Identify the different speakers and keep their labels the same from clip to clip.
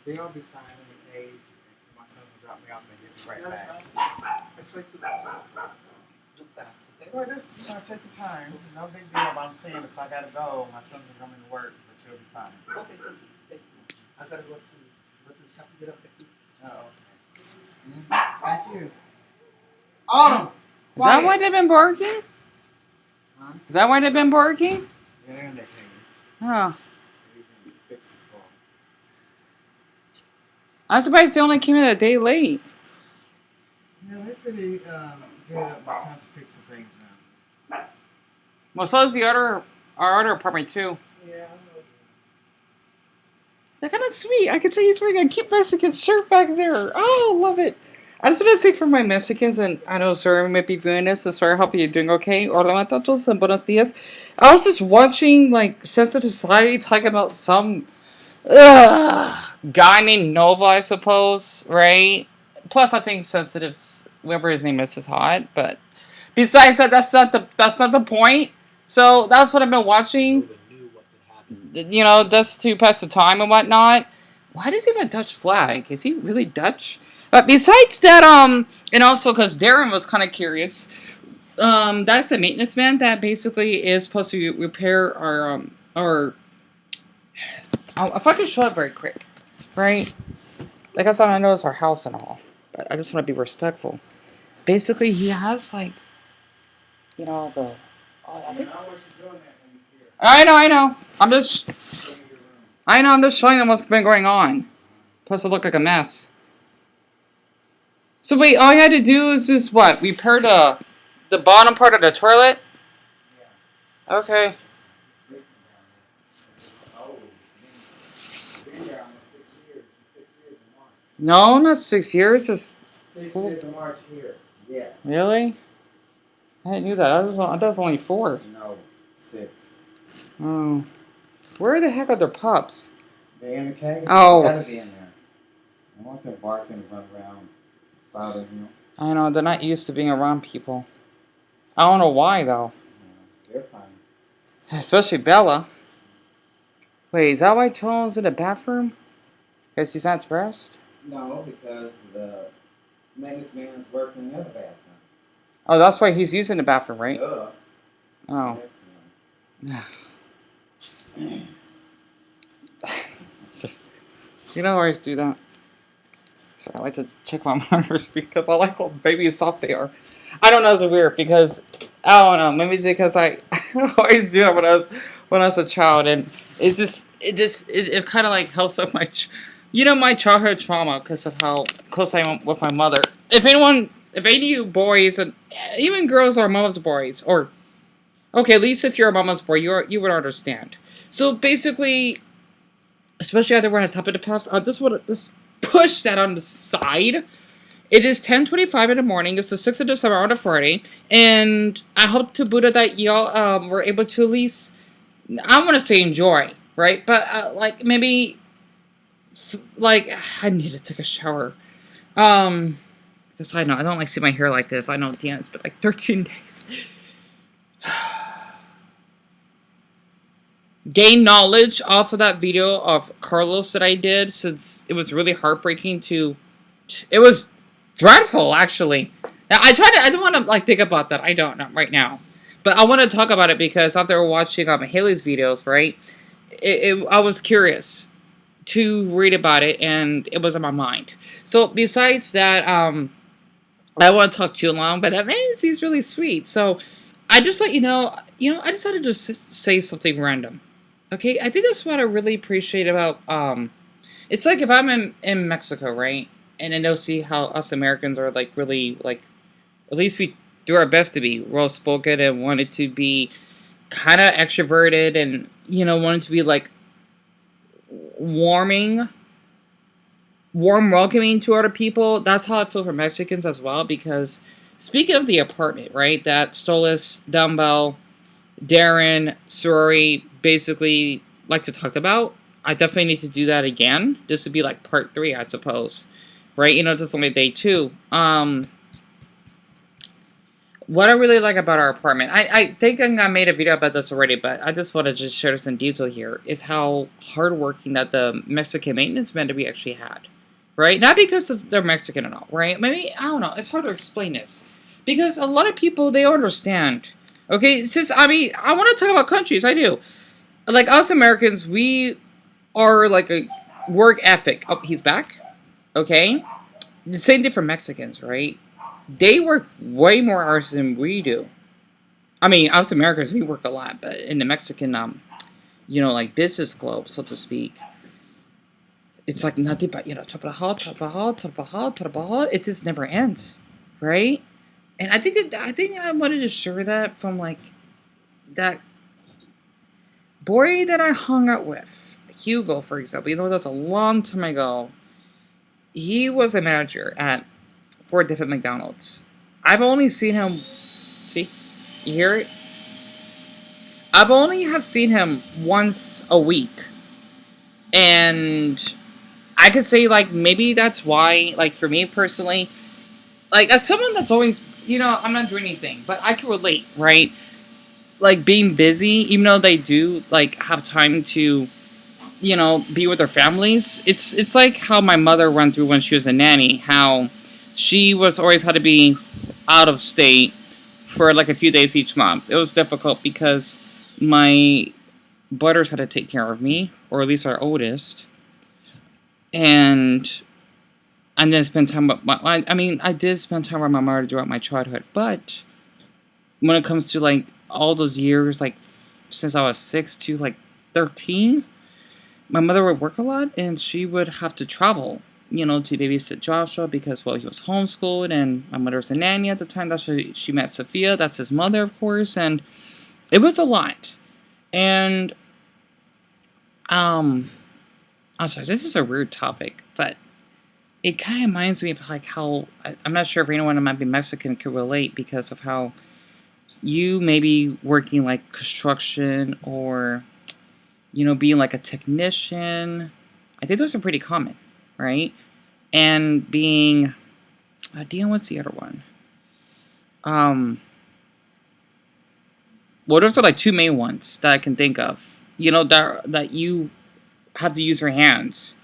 Speaker 1: They'll be fine in the cage. My son will drop me off and get me right back.
Speaker 2: I try to do fast, okay?
Speaker 1: Well, this, take your time. No big deal. But I'm saying if I gotta go, my son's gonna come into work, but you'll be fine.
Speaker 2: Okay, thank you. I gotta go to the shop to get up the key.
Speaker 1: Oh, okay. Thank you. Autumn!
Speaker 3: Is that why they've been barking?
Speaker 1: Huh?
Speaker 3: Is that why they've been barking?
Speaker 1: Yeah, they're in their cage.
Speaker 3: Oh.
Speaker 1: Fix it for
Speaker 3: I'm surprised they only came in a day late.
Speaker 1: them. Yeah, they're pretty good when it comes to fixing things now.
Speaker 3: Well, so is our other apartment too.
Speaker 1: Yeah, I know.
Speaker 3: That kind of looks sweet. I can tell you something. I keep Mexican shirt back there. Oh, love it. I just want to say for my Mexicans, and I know Sarah might be viewing this, so sorry, I hope you're doing okay. Hola, muchachos, and buenos dias. I was just watching, like, Sensitive Society talking about some guy named Nova, I suppose, right? Plus, I think Sensitive, whoever his name is hot, but besides that, that's not the point. So that's what I've been watching. You know, just to pass the time and whatnot. Why does he have a Dutch flag? Is he really Dutch? But besides that, and also because Darren was kind of curious, that's the maintenance man that basically is supposed to repair our. If I can show it very quick, right? Like I said, I know it's our house and all, but I just want to be respectful. Basically, he has like, the. Oh, I think. I know. I'm just showing them what's been going on. Plus, it looked like a mess. So wait, all you had to do is just what? Repair the bottom part of the toilet? Yeah. Okay. No, not 6 years. It's
Speaker 1: 6 years in March here. Yes.
Speaker 3: Really? I didn't know that. I thought it was only 4.
Speaker 1: No, 6.
Speaker 3: Oh. Where the heck are their pups?
Speaker 1: They in the cage?
Speaker 3: Oh.
Speaker 1: They gotta be in there. I want them barking and run around. Bothering you.
Speaker 3: I know, they're not used to being around people. I don't know why, though.
Speaker 1: Yeah, they're fine.
Speaker 3: Especially Bella. Wait, is that why Tone's in the bathroom? Because he's not dressed?
Speaker 1: No, because the maintenance man is working in the other bathroom.
Speaker 3: Oh, that's why he's using the bathroom, right? Oh. You don't always do that. So I like to check my monitors because I like how baby soft they are. I don't know, it's weird because I don't know. Maybe it's because I always do that when I was a child, and it kind of like helps with my my childhood trauma because of how close I am with my mother. If any of you boys and even girls are mama's boys, or okay, at least if you're a mama's boy, you would understand. So basically, especially after we're on top of the paths, I just want to just push that on the side. It is 10:25 in the morning. It's the 6th of December on a Friday, and I hope to Buddha that y'all were able to at least, I want to say enjoy, right? But like maybe like I need to take a shower. Because I know I don't like seeing my hair like this. I know Dan, it's been like 13 days. Gain knowledge off of that video of Carlos that I did, since it was really heartbreaking to. It was dreadful, actually. I don't want to like think about that. I don't know right now, but I want to talk about it because after watching Haley's videos, right, I was curious to read about it, and it was on my mind. So besides that, I want to talk too long, but that man seems really sweet. So I just let you know, I decided to just say something random. Okay, I think that's what I really appreciate about, it's like if I'm in Mexico, right, and then they'll see how us Americans are, like, really, like, at least we do our best to be well-spoken and wanted to be kind of extroverted and, wanted to be, like, warm welcoming to other people. That's how I feel for Mexicans as well, because speaking of the apartment, right, that Stolas, Dumbbell, Darren, Suri basically like to talk about, I definitely need to do that again. This would be like part 3, I suppose. Right? This is only day 2. what I really like about our apartment, I think I made a video about this already, but I just want to just share this in detail here, is how hardworking that the Mexican maintenance man that we actually had, right? Not because of they're Mexican at all, right? Maybe, I don't know, it's hard to explain this. Because a lot of people, they don't understand. Okay, since, I mean, I want to talk about countries, I do. Like, us Americans, we are like a work ethic. Oh, he's back? Okay. The same thing for Mexicans, right? They work way more hours than we do. I mean, us Americans, we work a lot, but in the Mexican, like business globe, so to speak, it's like nothing but, trabajo, trabajo, trabajo, trabajo. It just never ends, right? And I think I wanted to share that from like that boy that I hung out with, Hugo, for example. You know, that was a long time ago. He was a manager at 4 different McDonald's. I've only seen him. See, you hear it? I've only have seen him once a week, and I could say like maybe that's why. Like for me personally, like as someone that's always, I'm not doing anything, but I can relate, right? Like being busy, even though they do like have time to, be with their families. It's like how my mother went through when she was a nanny. How she was always had to be out of state for like a few days each month. It was difficult because my brothers had to take care of me, or at least our oldest, and then spend time with my. I mean, I did spend time with my mother throughout my childhood, but when it comes to like all those years, like since I was 6 to like 13, my mother would work a lot, and she would have to travel, to babysit Joshua because, well, he was homeschooled, and my mother was a nanny at the time. That's why she met Sophia. That's his mother, of course, and it was a lot. And I'm sorry, this is a weird topic, but it kind of reminds me of like how I'm not sure if anyone that might be Mexican could relate because of how you may be working like construction or being like a technician. I think those are pretty common, right? And being, damn, what's the other one? Well, those are like two main ones that I can think of. That you have to use your hands,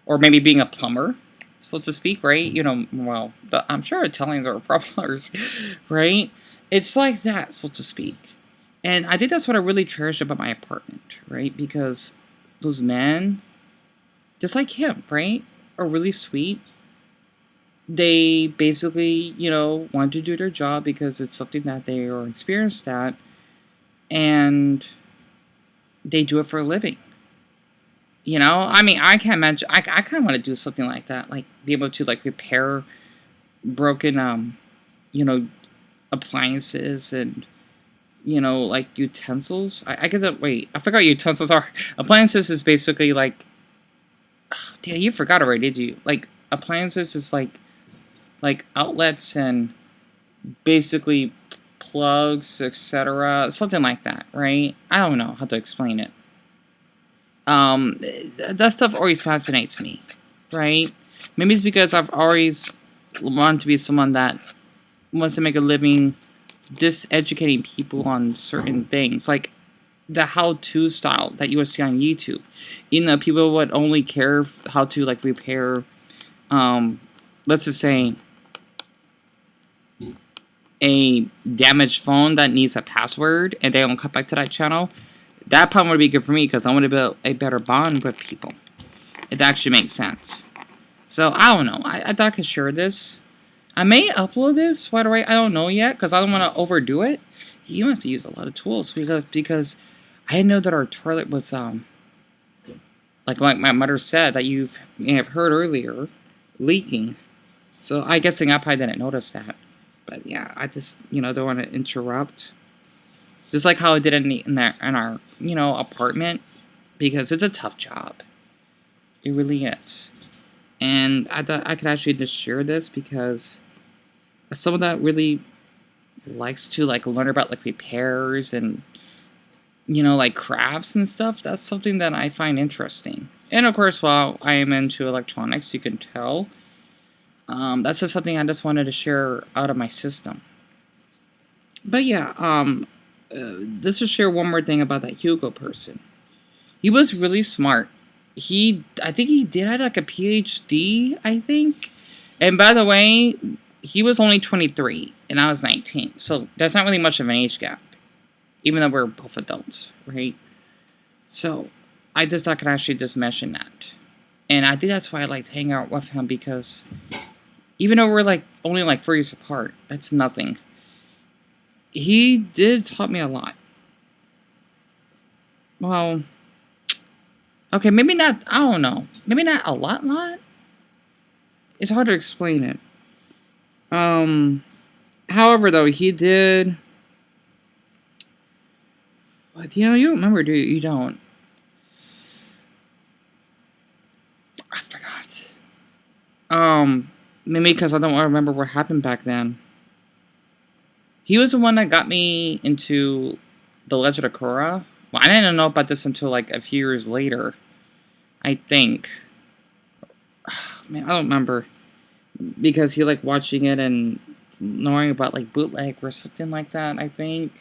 Speaker 3: or maybe being a plumber, so to speak, right? Well, I'm sure Italians are plumbers, right? It's like that, so to speak. And I think that's what I really cherish about my apartment, right? Because those men, just like him, right, are really sweet. They basically, want to do their job because it's something that they are experienced at, and they do it for a living. I mean, I can't imagine. I kind of want to do something like that, like be able to like repair broken, you know, appliances and like utensils. I get that. Wait, I forgot what utensils are. Appliances is basically like, yeah, you forgot already, did you? Like appliances is like outlets and basically plugs, etc. Something like that, right? I don't know how to explain it. That stuff always fascinates me, right? Maybe it's because I've always wanted to be someone that wants to make a living diseducating people on certain things, like the how-to style that you would see on YouTube. People would only care how to like repair, let's just say, a damaged phone that needs a password, and they don't come back to that channel. That probably would be good for me because I want to build a better bond with people. It actually makes sense. So I don't know. I thought I could share this. I may upload this right away. I don't know yet because I don't want to overdo it. He wants to use a lot of tools because I didn't know that our toilet was like my mother said that you may have heard earlier, leaking. So I guess I probably didn't notice that. But yeah, I just don't want to interrupt. Just like how I did in our apartment, because it's a tough job. It really is. And I thought I could actually just share this because as someone that really likes to like learn about like repairs and like crafts and stuff, that's something that I find interesting. And of course, while I am into electronics, you can tell. That's just something I just wanted to share out of my system. But yeah, let's just share one more thing about that Hugo person. He was really smart. I think he did have like a PhD, I think. And by the way, he was only 23 and I was 19. So that's not really much of an age gap, even though we're both adults, right? So I just thought I could actually just mention that. And I think that's why I liked hanging out with him because even though we're like only like 4 years apart, that's nothing. He did taught me a lot. Well, okay, maybe not. I don't know. Maybe not a lot. It's hard to explain it. Um, However, though he did. But you don't remember, do you? You don't. I forgot. Maybe because I don't remember what happened back then. He was the one that got me into the Legend of Korra. Well, I didn't know about this until like a few years later. I think. Man, I don't remember because he like watching it and knowing about like bootleg or something like that. I think.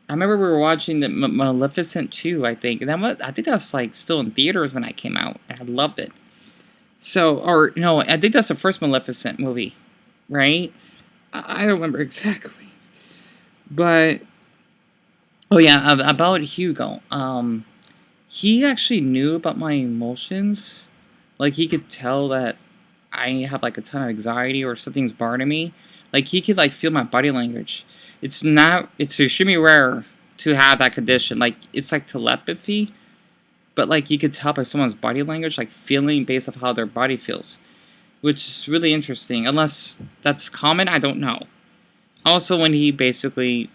Speaker 3: I remember we were watching the Maleficent 2, I think. And I think that was like still in theaters when I came out. I loved it. So, or no, I think that's the first Maleficent movie, right? I don't remember exactly. But oh yeah, about Hugo. He actually knew about my emotions. Like he could tell that I have like a ton of anxiety or something's bothering me. Like he could like feel my body language. It's extremely rare to have that condition. Like it's like telepathy, but like you could tell by someone's body language, like feeling based off how their body feels, which is really interesting. Unless that's common, I don't know. Also, when he basically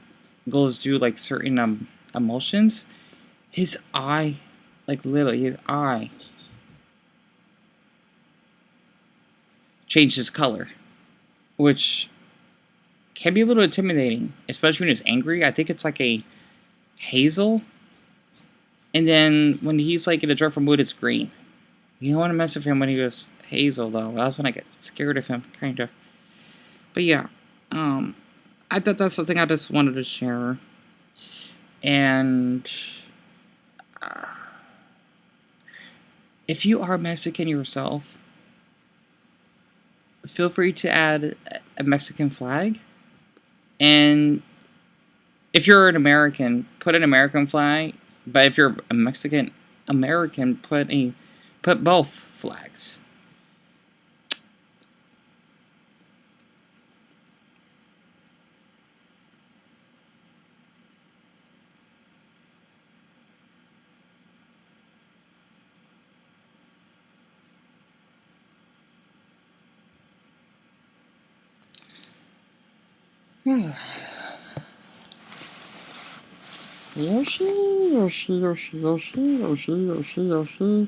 Speaker 3: goes through like certain emotions, his eye, like literally his eye, changes color, which can be a little intimidating, especially when he's angry. I think it's like a hazel. And then when he's like in a joyful mood, it's green. You don't want to mess with him when he was hazel, though. That's when I get scared of him, kind of. But yeah, um, I thought that's something I just wanted to share. And uh, if you are Mexican yourself, feel free to add a Mexican flag. And if you're an American, put an American flag. But if you're a Mexican American, put both flags. Yoshi, Yoshi, Yoshi, Yoshi, Yoshi, Yoshi, Yoshi.